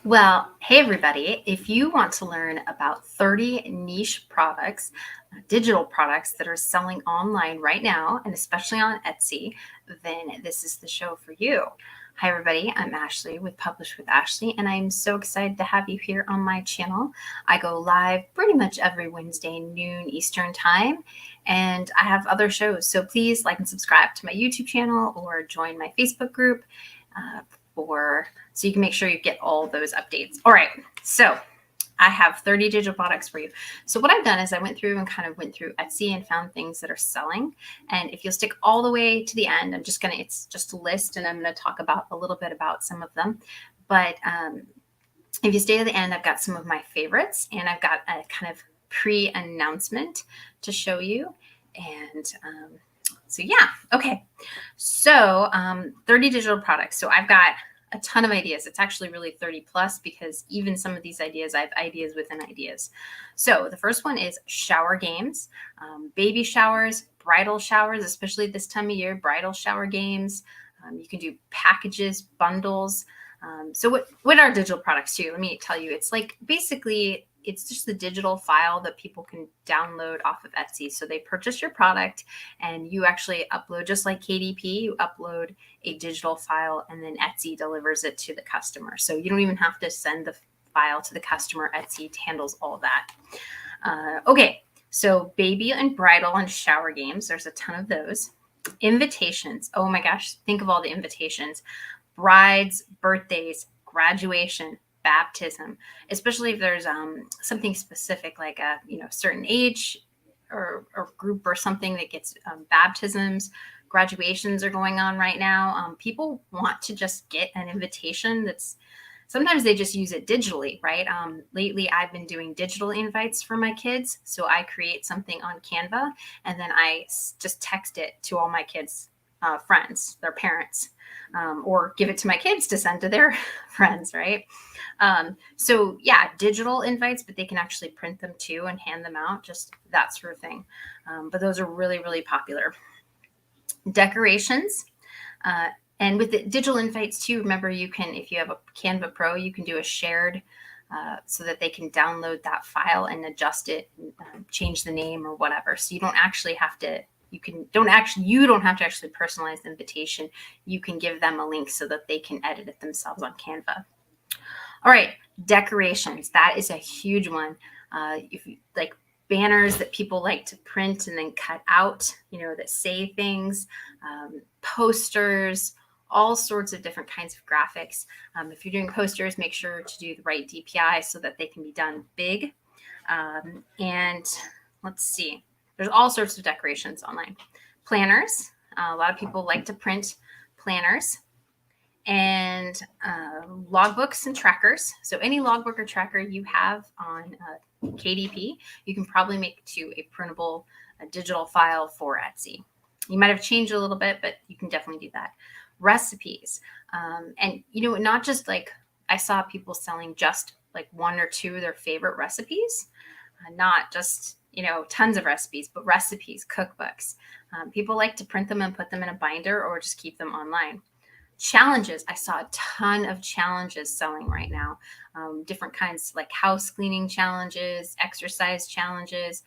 Well, hey everybody, if you want to learn about 30 niche products, digital products that are selling online right now, and especially on Etsy, then this is the show for you. Hi everybody, I'm Ashley with Publish with Ashley, and I'm so excited to have you here on my channel. I go live pretty much every Wednesday, noon Eastern time, and I have other shows. So please like and subscribe to my YouTube channel or join my Facebook group. So you can make sure you get all those updates. All right, so I have 30 digital products for you. So what I've done is I went through Etsy and found things that are selling. And if you'll stick all the way to the end, it's just a list, and I'm gonna talk about a little bit about some of them. But if you stay to the end, I've got some of my favorites, and I've got a kind of pre-announcement to show you. And so yeah, okay. So 30 digital products. So I've got a ton of ideas. It's actually really 30 plus, because even some of these ideas, I have ideas within ideas. So the first one is shower games, baby showers, bridal showers, especially this time of year, bridal shower games. You can do packages, bundles. So what are digital products too? Let me tell you, it's like basically it's just the digital file that people can download off of Etsy. So they purchase your product and you actually upload, just like KDP, you upload a digital file and then Etsy delivers it to the customer. So you don't even have to send the file to the customer. Etsy handles all of that. Okay, so baby and bridal and shower games, there's a ton of those. Invitations, oh my gosh, think of all the invitations. Brides, birthdays, graduation, baptism, especially if there's something specific like a certain age or group or something that gets baptisms, graduations are going on right now. People want to just get an invitation. Sometimes they just use it digitally, right? Lately, I've been doing digital invites for my kids. So I create something on Canva, and then I just text it to all my kids' friends, their parents, or give it to my kids to send to their friends, right? So yeah, digital invites, but they can actually print them too and hand them out, just that sort of thing. But those are really, really popular. Decorations. And with the digital invites too, remember you can, if you have a Canva Pro, you can do a shared so that they can download that file and adjust it, and, change the name or whatever. So you don't actually have to, you don't have to actually personalize the invitation. You can give them a link so that they can edit it themselves on Canva. All right, decorations. That is a huge one. If you like banners that people like to print and then cut out, that say things, posters, all sorts of different kinds of graphics. If you're doing posters, make sure to do the right DPI so that they can be done big. And let's see, there's all sorts of decorations online. Planners. A lot of people like to print planners. And logbooks and trackers. So any logbook or tracker you have on KDP, you can probably make to a printable digital file for Etsy. You might have changed a little bit, but you can definitely do that. Recipes. And, not just like I saw people selling just like one or two of their favorite recipes, not just, tons of recipes, but recipes, cookbooks. People like to print them and put them in a binder or just keep them online. Challenges. I saw a ton of challenges selling right now. Different kinds, like house cleaning challenges, exercise challenges.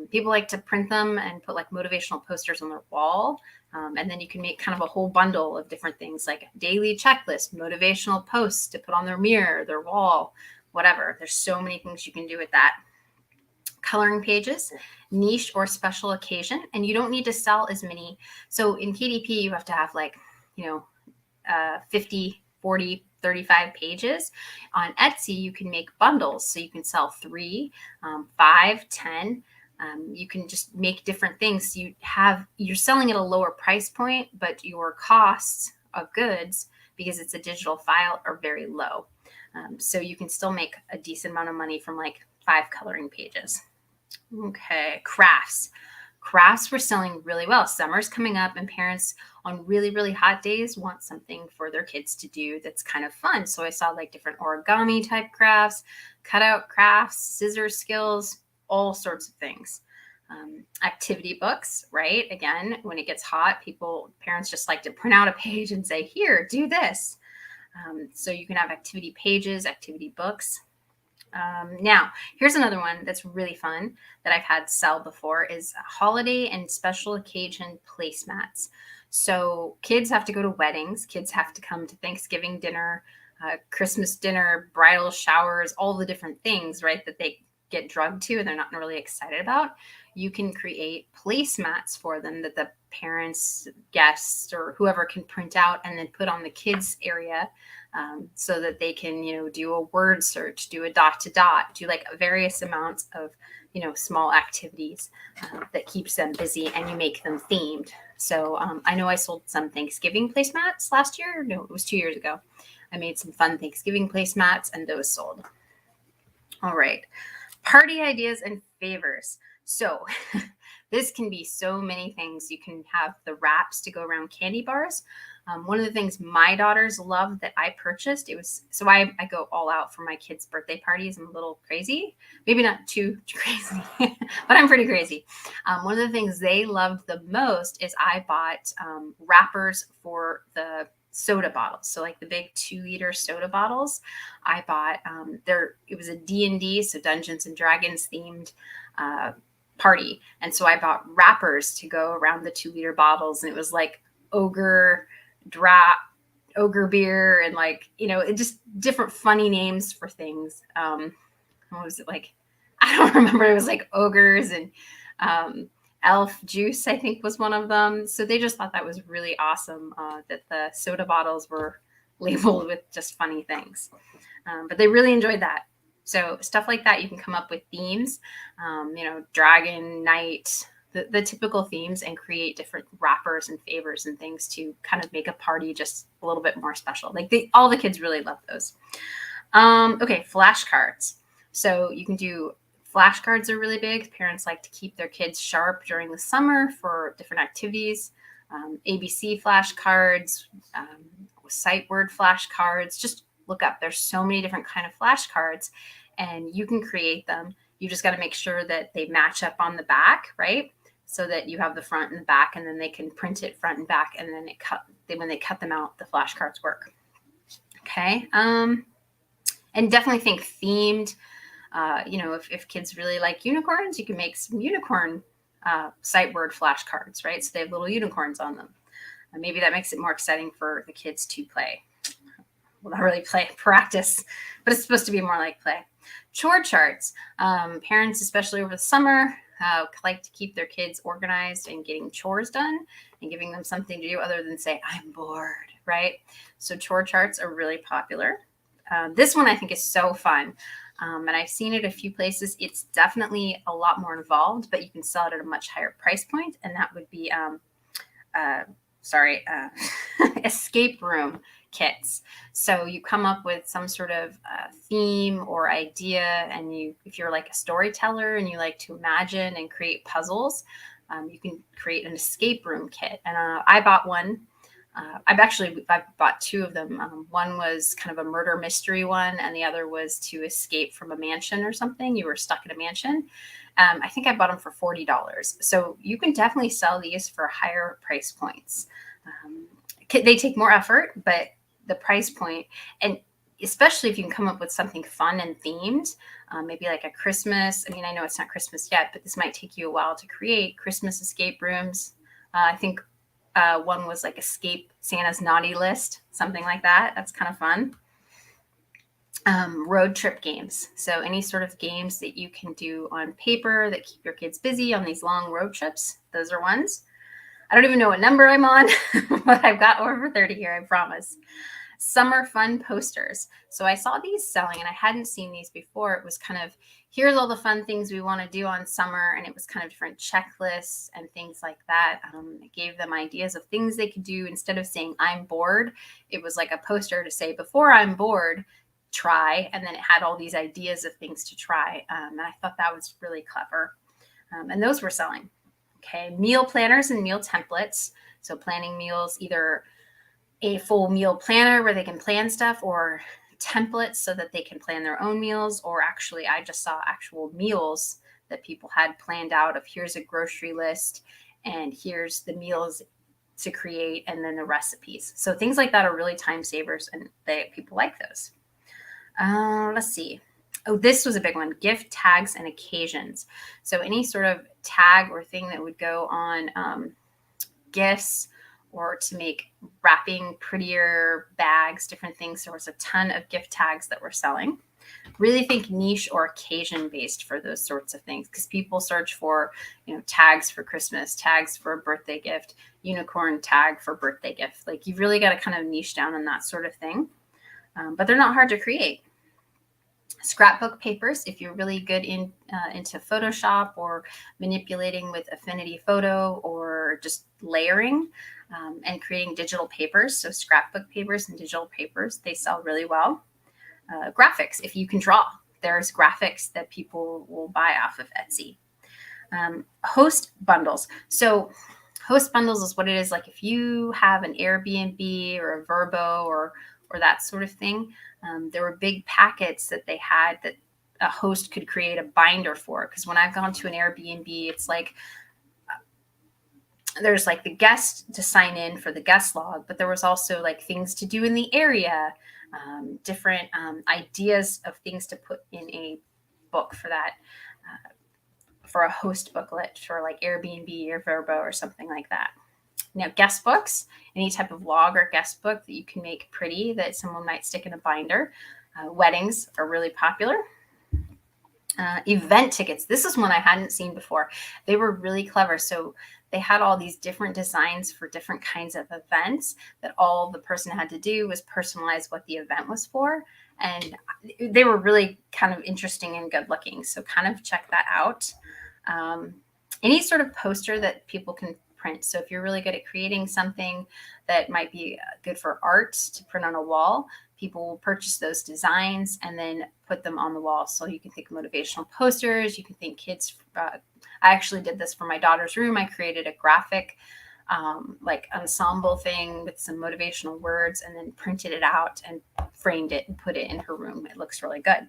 People like to print them and put like motivational posters on their wall. And then you can make kind of a whole bundle of different things like daily checklist, motivational posts to put on their mirror, their wall, whatever. There's so many things you can do with that. Coloring pages, niche or special occasion. And you don't need to sell as many. So in KDP, you have to have 50, 40, 35 pages. On Etsy, you can make bundles. So you can sell 3, 5, 10. You can just make different things. You're selling at a lower price point, but your costs of goods, because it's a digital file, are very low. So you can still make a decent amount of money from 5 coloring pages. Okay, crafts. Crafts were selling really well. Summer's coming up, and parents on really, really hot days want something for their kids to do that's kind of fun. So I saw different origami type crafts, cutout crafts, scissor skills, all sorts of things. Activity books, right? Again, when it gets hot, parents just like to print out a page and say, here, do this. So you can have activity pages, activity books. Now, here's another one that's really fun that I've had sell before is holiday and special occasion placemats. So kids have to go to weddings, kids have to come to Thanksgiving dinner, Christmas dinner, bridal showers, all the different things, right, that they get drugged to and they're not really excited about. You can create placemats for them that the parents, guests, or whoever can print out and then put on the kids area, so that they can, do a word search, do a dot to dot, do like various amounts of, small activities that keeps them busy, and you make them themed. So I know I sold some Thanksgiving placemats last year. No, it was 2 years ago. I made some fun Thanksgiving placemats and those sold. All right. Party ideas and favors. So this can be so many things. You can have the wraps to go around candy bars. One of the things my daughters love that I purchased, I go all out for my kids' birthday parties. I'm a little crazy, maybe not too crazy, but I'm pretty crazy. One of the things they loved the most is I bought wrappers for the soda bottles. So like the big 2-liter soda bottles, I bought it was a D&D, so Dungeons and Dragons themed party. And so I bought wrappers to go around the 2-liter bottles, and it was like ogre beer, and it just different funny names for things. What was it like? I don't remember. It was like ogres and elf juice, I think, was one of them. So they just thought that was really awesome, that the soda bottles were labeled with just funny things. But they really enjoyed that. So stuff like that, you can come up with themes, dragon, knight, the typical themes, and create different wrappers and favors and things to kind of make a party just a little bit more special. All the kids really love those. Okay, flashcards. So you can do flashcards are really big. Parents like to keep their kids sharp during the summer for different activities. ABC flashcards, sight word flashcards. Just look up. There's so many different kind of flashcards, and you can create them. You just got to make sure that they match up on the back, right? So that you have the front and the back, and then they can print it front and back, and then when they cut them out, the flashcards work. Okay. And definitely think themed. If kids really like unicorns, you can make some unicorn sight word flashcards, right? So they have little unicorns on them. And maybe that makes it more exciting for the kids to play. Well, not really play, practice, but it's supposed to be more like play. Chore charts. Parents, especially over the summer, like to keep their kids organized and getting chores done and giving them something to do other than say, I'm bored, right? So chore charts are really popular. This one I think is so fun. And I've seen it a few places. It's definitely a lot more involved, but you can sell it at a much higher price point. And that would be, escape room kits. So you come up with some sort of theme or idea, and if you're like a storyteller and you like to imagine and create puzzles, you can create an escape room kit. And I bought one. I've bought two of them. One was kind of a murder mystery one, and the other was to escape from a mansion or something. You were stuck in a mansion. I think I bought them for $40. So you can definitely sell these for higher price points. They take more effort, but the price point, and especially if you can come up with something fun and themed, maybe like a Christmas. I mean, I know it's not Christmas yet, but this might take you a while to create Christmas escape rooms. I think one was like Escape Santa's Naughty List, something like that. That's kind of fun. Road trip games. So any sort of games that you can do on paper that keep your kids busy on these long road trips. Those are ones. I don't even know what number I'm on, but I've got over 30 here, I promise. Summer fun posters. So I saw these selling, and I hadn't seen these before. It was kind of, here's all the fun things we want to do on summer. And it was kind of different checklists and things like that. It gave them ideas of things they could do. Instead of saying, I'm bored, it was like a poster to say, before I'm bored, try. And then it had all these ideas of things to try. And I thought that was really clever. And those were selling. Okay, meal planners and meal templates. So planning meals, either a full meal planner where they can plan stuff, or templates so that they can plan their own meals. Or actually, I just saw actual meals that people had planned out of, here's a grocery list and here's the meals to create, and then the recipes. So things like that are really time savers, and people like those. Let's see. Oh, this was a big one. Gift tags and occasions. So any sort of tag or thing that would go on gifts, or to make wrapping prettier bags, different things. There was a ton of gift tags that were selling. Really think niche or occasion based for those sorts of things, because people search for, tags for Christmas, tags for a birthday gift, unicorn tag for birthday gift. Like, you've really got to kind of niche down on that sort of thing. But they're not hard to create. Scrapbook papers, if you're really good into Photoshop or manipulating with Affinity Photo or just layering and creating digital papers. So scrapbook papers and digital papers, they sell really well. Graphics, if you can draw, there's graphics that people will buy off of Etsy. Host bundles. So host bundles is what it is. Like if you have an Airbnb or a Vrbo or that sort of thing, there were big packets that they had that a host could create a binder for. Because when I've gone to an Airbnb, it's like there's like the guest to sign in for the guest log, but there was also like things to do in the area, different ideas of things to put in a book for that, for a host booklet for like Airbnb or Vrbo or something like that. Now, guest books, any type of log or guest book that you can make pretty that someone might stick in a binder. Weddings are really popular. Event tickets. This is one I hadn't seen before. They were really clever. So they had all these different designs for different kinds of events that all the person had to do was personalize what the event was for. And they were really kind of interesting and good looking. So kind of check that out. Any sort of poster that people can print. So if you're really good at creating something that might be good for art to print on a wall, people will purchase those designs and then put them on the wall. So you can think motivational posters. You can think kids. I actually did this for my daughter's room. I created a graphic like ensemble thing with some motivational words and then printed it out and framed it and put it in her room. It looks really good.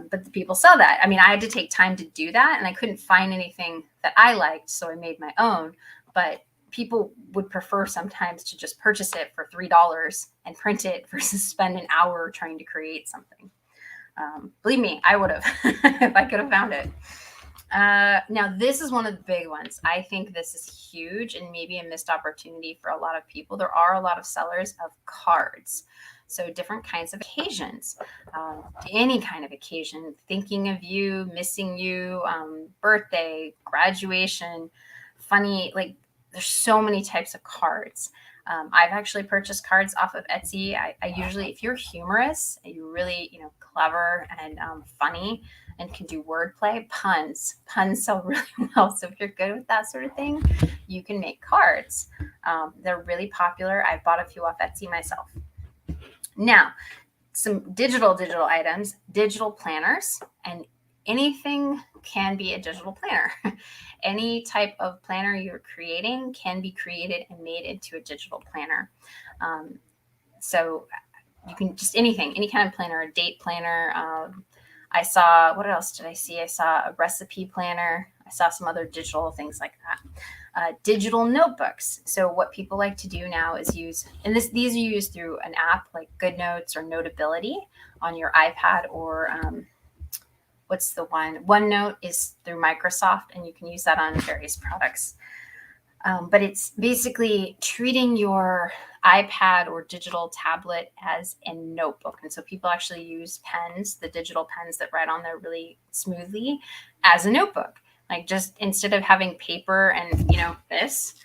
But the people saw that. I mean, I had to take time to do that, and I couldn't find anything that I liked, so I made my own. But people would prefer sometimes to just purchase it for $3 and print it versus spend an hour trying to create something. Believe me, I would have if I could have found it. Now, this is one of the big ones. I think this is huge and maybe a missed opportunity for a lot of people. There are a lot of sellers of cards. So different kinds of occasions, any kind of occasion, thinking of you, missing you, birthday, graduation, funny, like there's so many types of cards. I've actually purchased cards off of Etsy. I usually, if you're humorous and you're really, clever and funny and can do wordplay, puns sell really well. So if you're good with that sort of thing, you can make cards. They're really popular. I bought a few off Etsy myself. Now, some digital items, digital planners, and anything can be a digital planner. Any type of planner you're creating can be created and made into a digital planner. So you can just anything, any kind of planner, a date planner. I saw, what else did I see? I saw a recipe planner. I saw some other digital things like that. Digital notebooks. So what people like to do now is use, and these are used through an app like GoodNotes or Notability on your iPad, or what's the one? OneNote is through Microsoft, and you can use that on various products. But it's basically treating your iPad or digital tablet as a notebook. And so people actually use pens, the digital pens that write on there really smoothly, as a notebook. Like, just instead of having paper and, this,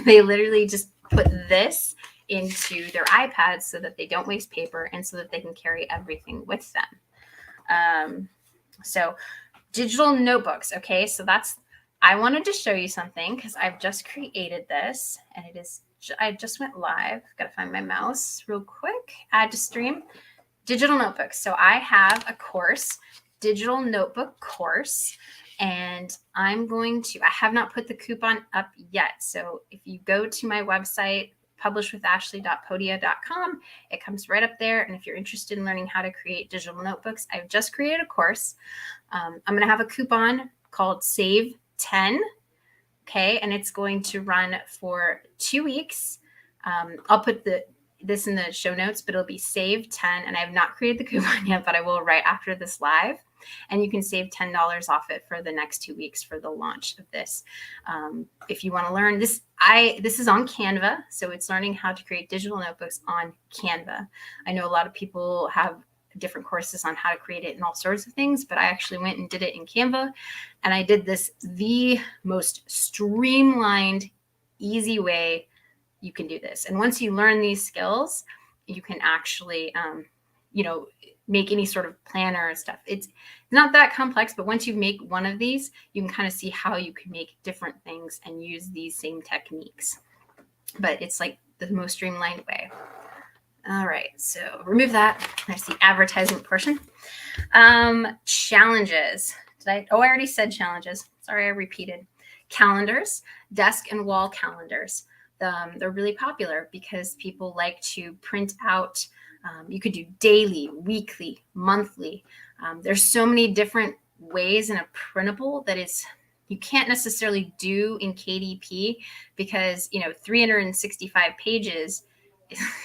they literally just put this into their iPads so that they don't waste paper and so that they can carry everything with them. So digital notebooks. Okay. So I wanted to show you something because I've just created this, and I just went live. Got to find my mouse real quick. Add to stream. Digital notebooks. So I have a course, digital notebook course. And I have not put the coupon up yet. So if you go to my website, publishwithashley.podia.com, it comes right up there. And if you're interested in learning how to create digital notebooks, I've just created a course. I'm going to have a coupon called Save 10 Okay, and it's going to run for 2 weeks. I'll put this in the show notes, but it'll be save 10. And I have not created the coupon yet, but I will right after this live. And you can save $10 off it for the next 2 weeks for the launch of this. If you want to learn this, this is on Canva. So it's learning how to create digital notebooks on Canva. I know a lot of people have different courses on how to create it and all sorts of things, but I actually went and did it in Canva, and I did this the most streamlined, easy way you can do this. And once you learn these skills, you can actually, make any sort of planner and stuff. It's not that complex, but once you make one of these, you can kind of see how you can make different things and use these same techniques. But it's like the most streamlined way. All right, so remove that. There's the advertisement portion. Challenges. I already said challenges. Sorry, I repeated. Calendars, desk and wall calendars. They're really popular because people like to print out. You could do daily, weekly, monthly. There's so many different ways in a printable that you can't necessarily do in KDP because 365 pages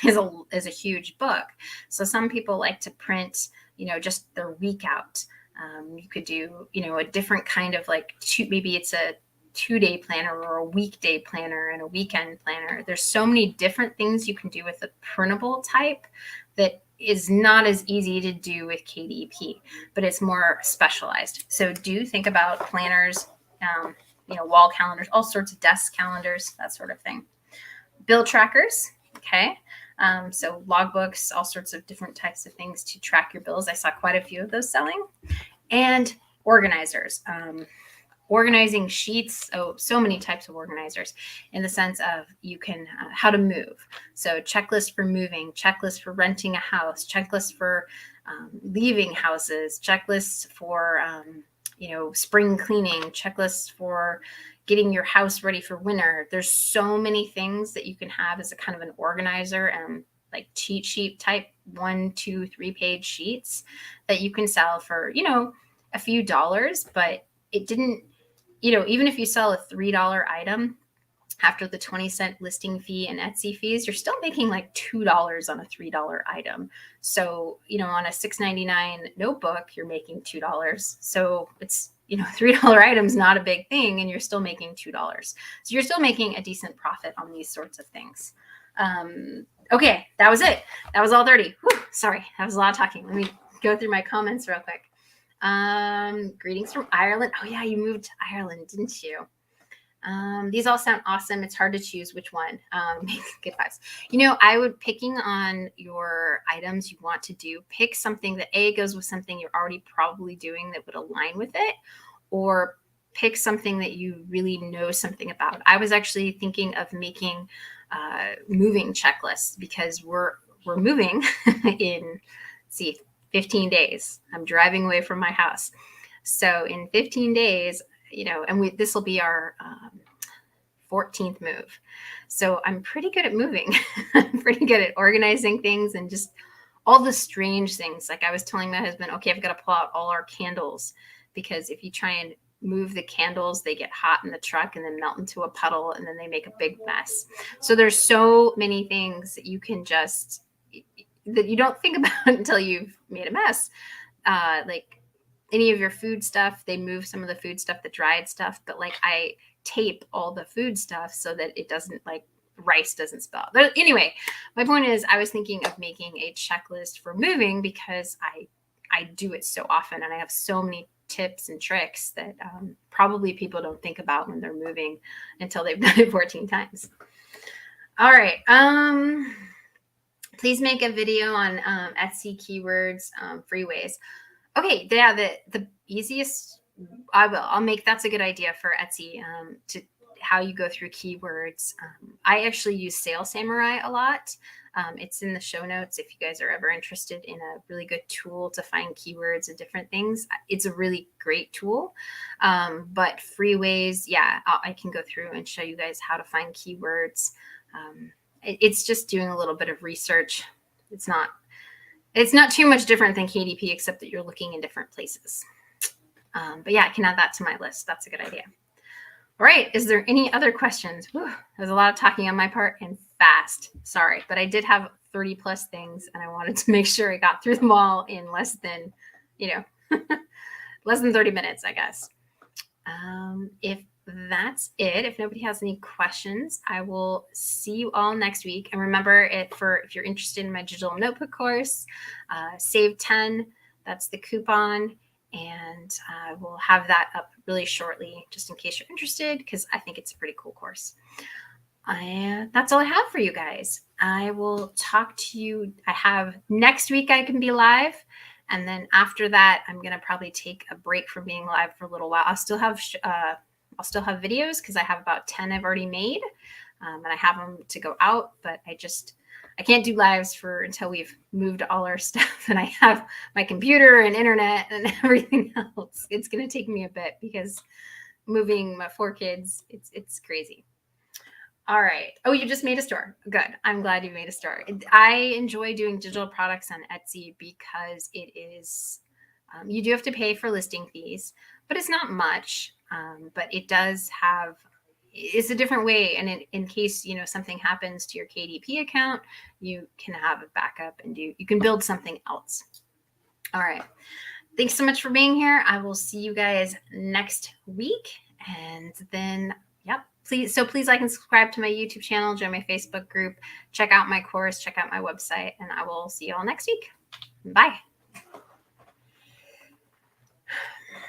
is a huge book. So some people like to print, just their week out. You could do, a different kind of maybe it's a 2-day planner or a weekday planner and a weekend planner. There's so many different things you can do with the printable type that is not as easy to do with KDP, but it's more specialized. So do think about planners, wall calendars, all sorts of desk calendars, that sort of thing. Bill trackers. Okay. So logbooks, all sorts of different types of things to track your bills. I saw quite a few of those selling. And organizers. Organizing sheets. Oh, so many types of organizers in the sense of you can, how to move. So checklist for moving, checklist for renting a house, checklist for leaving houses, checklists for, spring cleaning, checklists for getting your house ready for winter. There's so many things that you can have as a kind of an organizer and like cheat sheet type 1, 2, 3 page sheets that you can sell for, a few dollars, but it didn't, even if you sell a $3 item after the 20-cent listing fee and Etsy fees, you're still making like $2 on a $3 item. So, on a $6.99 notebook, you're making $2. So it's, $3 items, not a big thing, and you're still making $2. So you're still making a decent profit on these sorts of things. Okay, that was it. That was all 30. Whew, sorry, that was a lot of talking. Let me go through my comments real quick. Greetings from Ireland. Oh yeah, you moved to Ireland, didn't you? These all sound awesome. It's hard to choose which one. Good advice. I would, picking on your items you want to do, pick something that goes with something you're already probably doing that would align with it, or pick something that you really know something about. I was actually thinking of making moving checklists because we're moving in, 15 days. I'm driving away from my house. So in 15 days, and this will be our 14th move. So I'm pretty good at moving. I'm pretty good at organizing things and just all the strange things. Like I was telling my husband, okay, I've got to pull out all our candles because if you try and move the candles, they get hot in the truck and then melt into a puddle and then they make a big mess. So there's so many things that you can just, that you don't think about until you've made a mess. Like any of your food stuff, they move some of the food stuff, the dried stuff, but like I tape all the food stuff so that it doesn't, like rice doesn't spill. But anyway, my point is I was thinking of making a checklist for moving because I do it so often and I have so many tips and tricks that probably people don't think about when they're moving until they've done it 14 times. All right. Please make a video on Etsy keywords, free ways. Okay, yeah, the easiest, I'll make, that's a good idea for Etsy, to how you go through keywords. I actually use Sales Samurai a lot. It's in the show notes if you guys are ever interested in a really good tool to find keywords and different things. It's a really great tool. But free ways, yeah, I can go through and show you guys how to find keywords. It's just doing a little bit of research. It's not too much different than KDP, except that you're looking in different places. But yeah, I can add that to my list. That's a good idea. All right. Is there any other questions? Whew, there's a lot of talking on my part and fast. Sorry, but I did have 30 plus things and I wanted to make sure I got through them all in less than, less than 30 minutes, I guess. If that's it, if nobody has any questions, I will see you all next week. And remember, if you're interested in my digital notebook course, save 10, that's the coupon. And I will have that up really shortly, just in case you're interested, because I think it's a pretty cool course. That's all I have for you guys. I will talk to you. I have next week I can be live. And then after that, I'm going to probably take a break from being live for a little while. I'll still have videos because I have about 10 I've already made. And I have them to go out, but I can't do lives until we've moved all our stuff and I have my computer and internet and everything else. It's going to take me a bit because moving my 4 kids, it's crazy. All right. Oh, you just made a store. Good. I'm glad you made a store. I enjoy doing digital products on Etsy because it is, you do have to pay for listing fees, but it's not much. But it's a different way. And in case, something happens to your KDP account, you can have a backup and you can build something else. All right. Thanks so much for being here. I will see you guys next week. And then, yep. Please like and subscribe to my YouTube channel, join my Facebook group, check out my course, check out my website, and I will see you all next week. Bye.